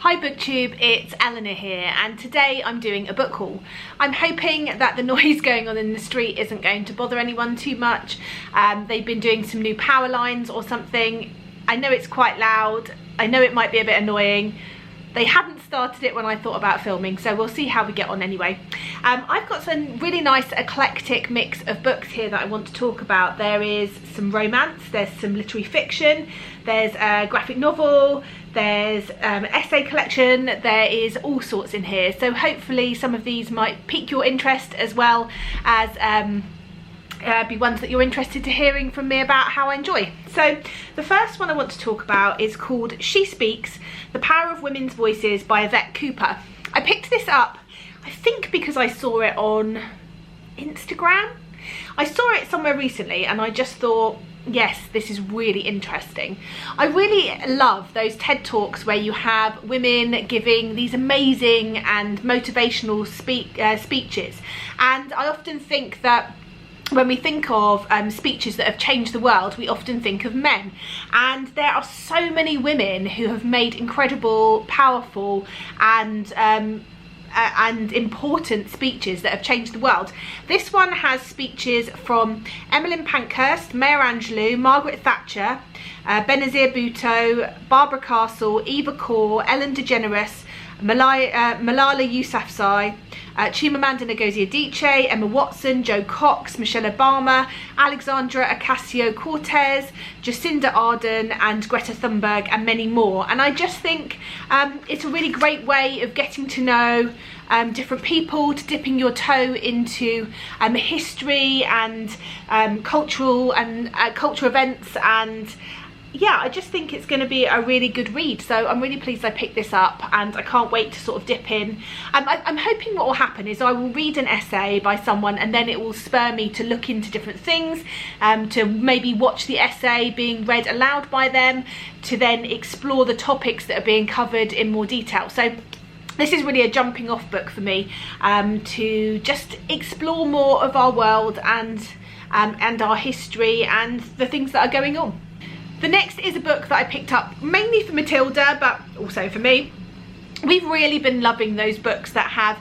Hi BookTube, it's Eleanor here, and today I'm doing a book haul. I'm hoping that the noise going on in the street isn't going to bother anyone too much. They've been doing some new power lines or something. I know it's quite loud, I know it might be a bit annoying. They hadn't started it when I thought about filming, so we'll see how we get on anyway. I've got some really nice eclectic mix of books here that I want to talk about. There is some romance, there's some literary fiction, there's a graphic novel, there's essay collection, there is all sorts in here. So hopefully some of these might pique your interest as well as be ones that you're interested to hearing from me about how I enjoy. So the first one I want to talk about is called She Speaks, The Power of Women's Voices by Yvette Cooper. I picked this up, I think because I saw it on Instagram. I saw it somewhere recently and I just thought, yes, this is really interesting. I really love those TED Talks where you have women giving these amazing and motivational speeches. And I often think that when we think of speeches that have changed the world, we often think of men. And there are so many women who have made incredible, powerful and important speeches that have changed the world. This one has speeches from Emmeline Pankhurst, Maya Angelou, Margaret Thatcher, Benazir Bhutto, Barbara Castle, Eva Kor, Ellen DeGeneres, Malala Yousafzai, Chimamanda Ngozi Adichie, Emma Watson, Jo Cox, Michelle Obama, Alexandra Ocasio-Cortez, Jacinda Ardern and Greta Thunberg, and many more. And I just think it's a really great way of getting to know different people, to dipping your toe into history and cultural events, and yeah, I just think it's going to be a really good read. So I'm really pleased I picked this up and I can't wait to sort of dip in. I'm hoping what will happen is I will read an essay by someone and then it will spur me to look into different things, to maybe watch the essay being read aloud by them, to then explore the topics that are being covered in more detail. So this is really a jumping off book for me, to just explore more of our world and our history and the things that are going on. The next is a book that I picked up mainly for Matilda, but also for me. We've really been loving those books that have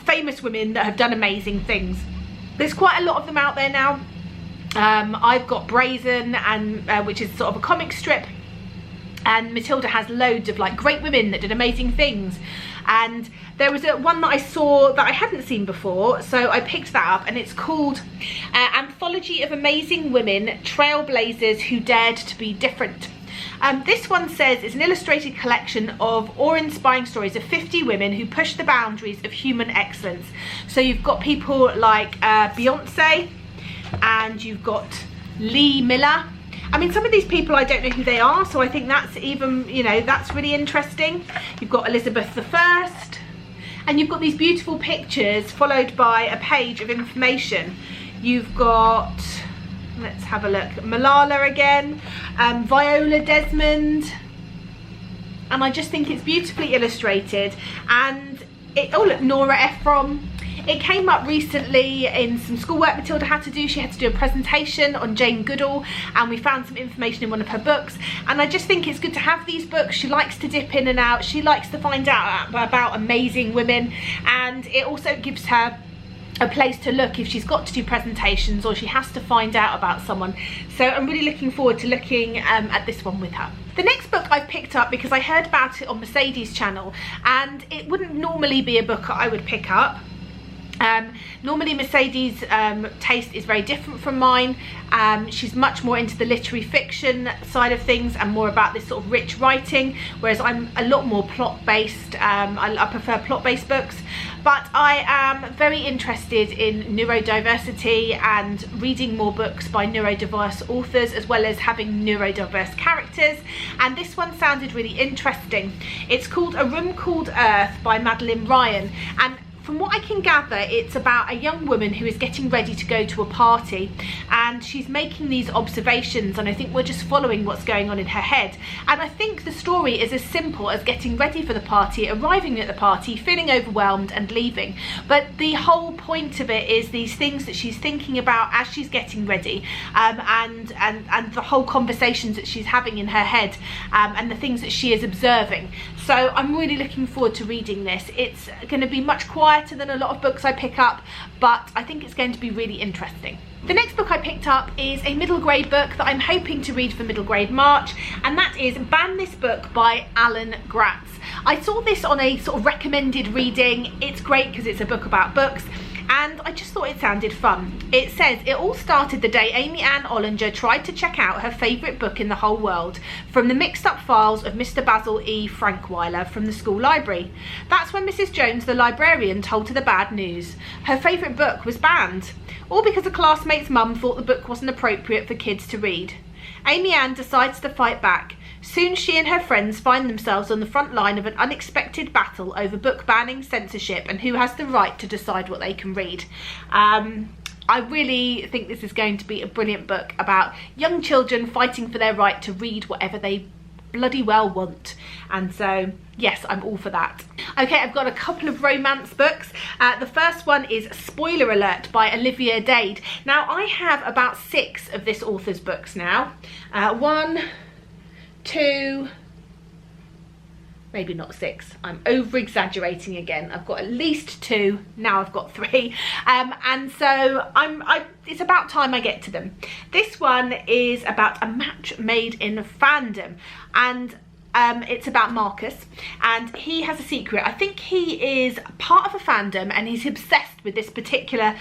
famous women that have done amazing things. There's quite a lot of them out there now. I've got Brazen, and which is sort of a comic strip, and Matilda has loads of like great women that did amazing things. And there was one that I saw that I hadn't seen before, so I picked that up, and it's called Anthology of Amazing Women, Trailblazers Who Dared to Be Different. This one says it's an illustrated collection of awe-inspiring stories of 50 women who push the boundaries of human excellence. So you've got people like Beyonce, and you've got Lee Miller. I mean, some of these people I don't know who they are, so I think that's even, you know, that's really interesting. You've got Elizabeth I, and you've got these beautiful pictures followed by a page of information. You've got, let's have a look, Malala again, Viola Desmond, and I just think it's beautifully illustrated. And oh look, Nora Ephron. It came up recently in some schoolwork Matilda had to do. She had to do a presentation on Jane Goodall, and we found some information in one of her books. And I just think it's good to have these books. She likes to dip in and out. She likes to find out about amazing women, and it also gives her a place to look if she's got to do presentations or she has to find out about someone. So I'm really looking forward to looking at this one with her. The next book I've picked up because I heard about it on Mercedes' channel, and it wouldn't normally be a book I would pick up. Normally Mercedes' taste is very different from mine. She's much more into the literary fiction side of things and more about this sort of rich writing, whereas I'm a lot more plot based. I prefer plot based books, but I am very interested in neurodiversity and reading more books by neurodiverse authors, as well as having neurodiverse characters, and this one sounded really interesting. It's called A Room Called Earth by Madeline Ryan, and from what I can gather, it's about a young woman who is getting ready to go to a party, and she's making these observations, and I think we're just following what's going on in her head. And I think the story is as simple as getting ready for the party, arriving at the party, feeling overwhelmed and leaving. But the whole point of it is these things that she's thinking about as she's getting ready, and the whole conversations that she's having in her head, and the things that she is observing. So I'm really looking forward to reading this. It's going to be much quieter than a lot of books I pick up, but I think it's going to be really interesting. The next book I picked up is a middle grade book that I'm hoping to read for middle grade March, and that is Ban This Book by Alan Gratz. I saw this on a sort of recommended reading. It's great because it's a book about books, and I just thought it sounded fun. It says, it all started the day Amy Ann Ollinger tried to check out her favourite book in the whole world, from the mixed up files of Mr. Basil E. Frankweiler from the school library. That's when Mrs. Jones, the librarian, told her the bad news. Her favourite book was banned, all because a classmate's mum thought the book wasn't appropriate for kids to read. Amy Ann decides to fight back. Soon she and her friends find themselves on the front line of an unexpected battle over book banning, censorship, and who has the right to decide what they can read. I really think this is going to be a brilliant book about young children fighting for their right to read whatever they bloody well want. And so, yes, I'm all for that. Okay, I've got a couple of romance books. The first one is Spoiler Alert by Olivia Dade. Now, I have about 6 of this author's books now. 1, 2, maybe not 6. I'm over exaggerating again. I've got at least 2. Now I've got 3. And so it's about time I get to them. This one is about a match made in fandom, and it's about Marcus, and he has a secret. I think he is part of a fandom and he's obsessed with this particular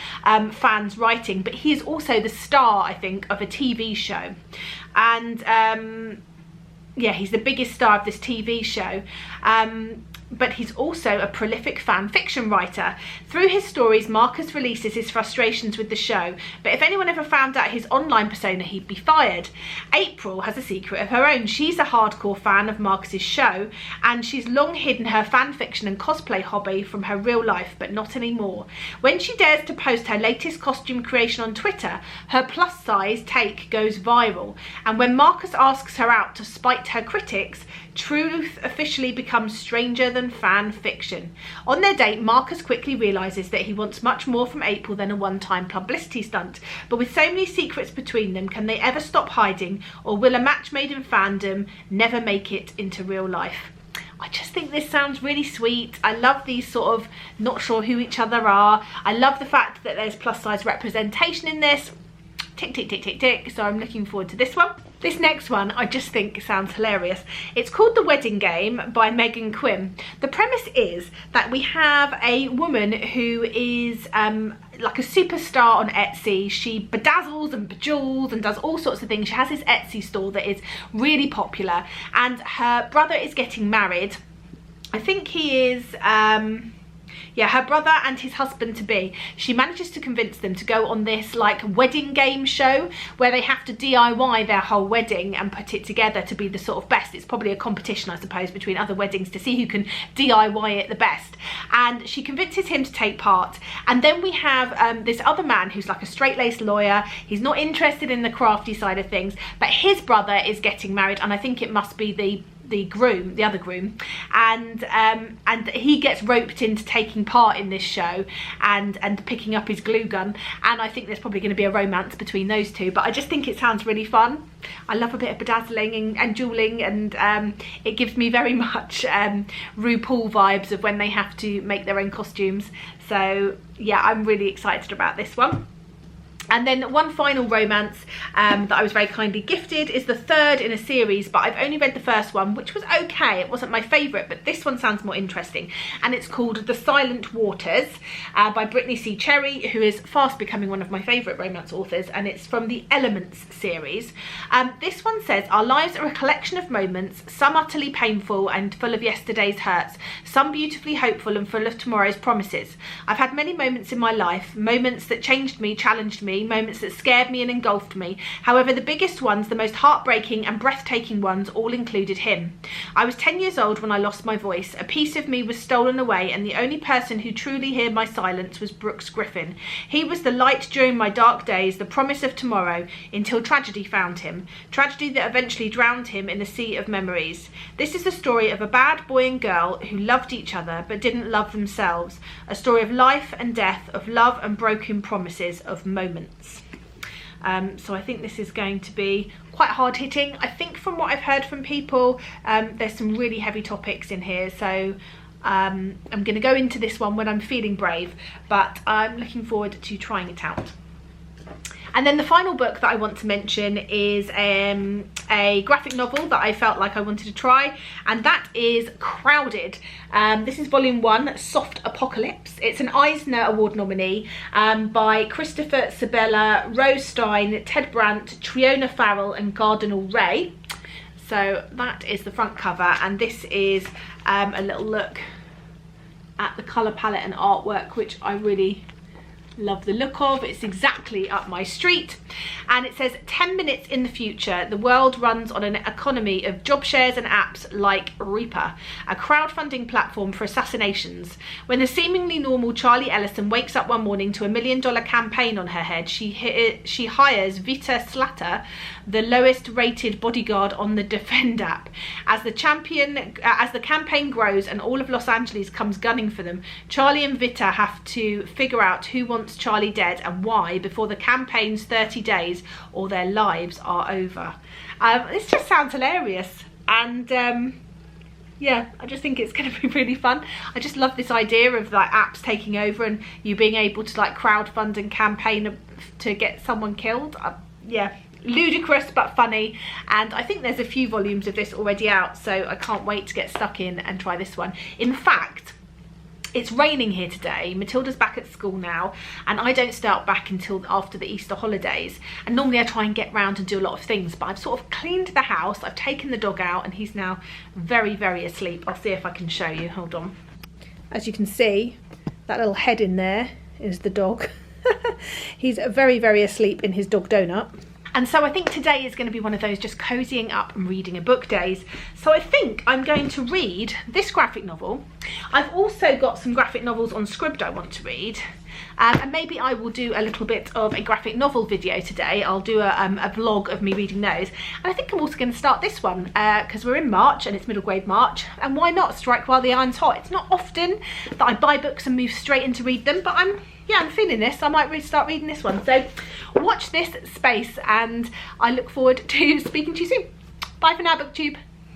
fan's writing, but he is also the star, I think, of a TV show. And yeah, he's the biggest star of this TV show, but he's also a prolific fan fiction writer. Through his stories, Marcus releases his frustrations with the show, but if anyone ever found out his online persona, he'd be fired. April has a secret of her own. She's a hardcore fan of Marcus's show, and she's long hidden her fan fiction and cosplay hobby from her real life, but not anymore. When she dares to post her latest costume creation on Twitter, her plus size take goes viral, and when Marcus asks her out to spite her critics, truth officially becomes stranger than fan fiction. On their date, Marcus quickly realises that he wants much more from April than a one-time publicity stunt. But with so many secrets between them, can they ever stop hiding, or will a match made in fandom never make it into real life? I just think this sounds really sweet. I love these sort of not sure who each other are. I love the fact that there's plus size representation in this. Tick, tick, tick, tick, tick. So I'm looking forward to this one. This next one I just think sounds hilarious. It's called The Wedding Game by Megan Quinn. The premise is that we have a woman who is like a superstar on Etsy. She bedazzles and bejewels and does all sorts of things. She has this Etsy store that is really popular, and her brother is getting married. I think he is yeah, her brother and his husband-to-be. She manages to convince them to go on this like wedding game show where they have to DIY their whole wedding and put it together to be the sort of best. It's probably a competition, I suppose, between other weddings to see who can DIY it the best. And she convinces him to take part. And then we have this other man who's like a straight-laced lawyer. He's not interested in the crafty side of things, but his brother is getting married, and I think it must be the other groom, and he gets roped into taking part in this show and picking up his glue gun, and I think there's probably going to be a romance between those two. But I just think it sounds really fun. I love a bit of bedazzling and jeweling, and it gives me very much RuPaul vibes of when they have to make their own costumes. So yeah, I'm really excited about this one. And then one final romance that I was very kindly gifted is the third in a series, but I've only read the first one, which was okay. It wasn't my favourite, but this one sounds more interesting. And it's called The Silent Waters by Brittany C. Cherry, who is fast becoming one of my favourite romance authors, and it's from the Elements series. This one says, our lives are a collection of moments, some utterly painful and full of yesterday's hurts, some beautifully hopeful and full of tomorrow's promises. I've had many moments in my life, moments that changed me, challenged me, me, moments that scared me and engulfed me. However, the biggest ones, the most heartbreaking and breathtaking ones, all included him. I was 10 years old when I lost my voice. A piece of me was stolen away, and the only person who truly heard my silence was Brooks Griffin. He was the light during my dark days, the promise of tomorrow, until tragedy found him. Tragedy that eventually drowned him in a sea of memories. This is the story of a bad boy and girl who loved each other but didn't love themselves. A story of life and death, of love and broken promises, of moments. So I think this is going to be quite hard hitting. I think from what I've heard from people, there's some really heavy topics in here. So I'm going to go into this one when I'm feeling brave, but I'm looking forward to trying it out. And then the final book that I want to mention is a graphic novel that I felt like I wanted to try, and that is Crowded. This is volume 1, Soft Apocalypse. It's an Eisner Award nominee by Christopher Sabella, Rose Stein, Ted Brandt, Triona Farrell and Gardinal Ray. So that is the front cover, and this is a little look at the colour palette and artwork, which I really love the look of. It's exactly up my street, and it says 10 minutes in the future, the world runs on an economy of job shares and apps like Reaper, a crowdfunding platform for assassinations. When the seemingly normal Charlie Ellison wakes up one morning to $1 million campaign on her head, she hires Vita Slatter, the lowest rated bodyguard on the Defend app. As the campaign grows and all of Los Angeles comes gunning for them, Charlie and Vita have to figure out who wants Charlie dead and why before the campaign's 30 days or their lives are over. This just sounds hilarious, and yeah, I just think it's going to be really fun. I just love this idea of like apps taking over and you being able to like crowdfund and campaign to get someone killed. Yeah, ludicrous but funny, and I think there's a few volumes of this already out, so I can't wait to get stuck in and try this one. In fact, it's raining here today. Matilda's back at school now, and I don't start back until after the Easter holidays, and normally I try and get round and do a lot of things, but I've sort of cleaned the house, I've taken the dog out, and he's now very, very asleep. I'll see if I can show you, hold on. As you can see, that little head in there is the dog. He's very, very asleep in his dog donut. And so I think today is going to be one of those just cozying up and reading a book days. So I think I'm going to read this graphic novel. I've also got some graphic novels on Scribd I want to read. And maybe I will do a little bit of a graphic novel video today. I'll do a vlog of me reading those. And I think I'm also going to start this one because we're in March and it's middle grade March. And why not strike while the iron's hot? It's not often that I buy books and move straight in to read them, but I'm feeling this. I might start reading this one. So watch this space, and I look forward to speaking to you soon. Bye for now, BookTube.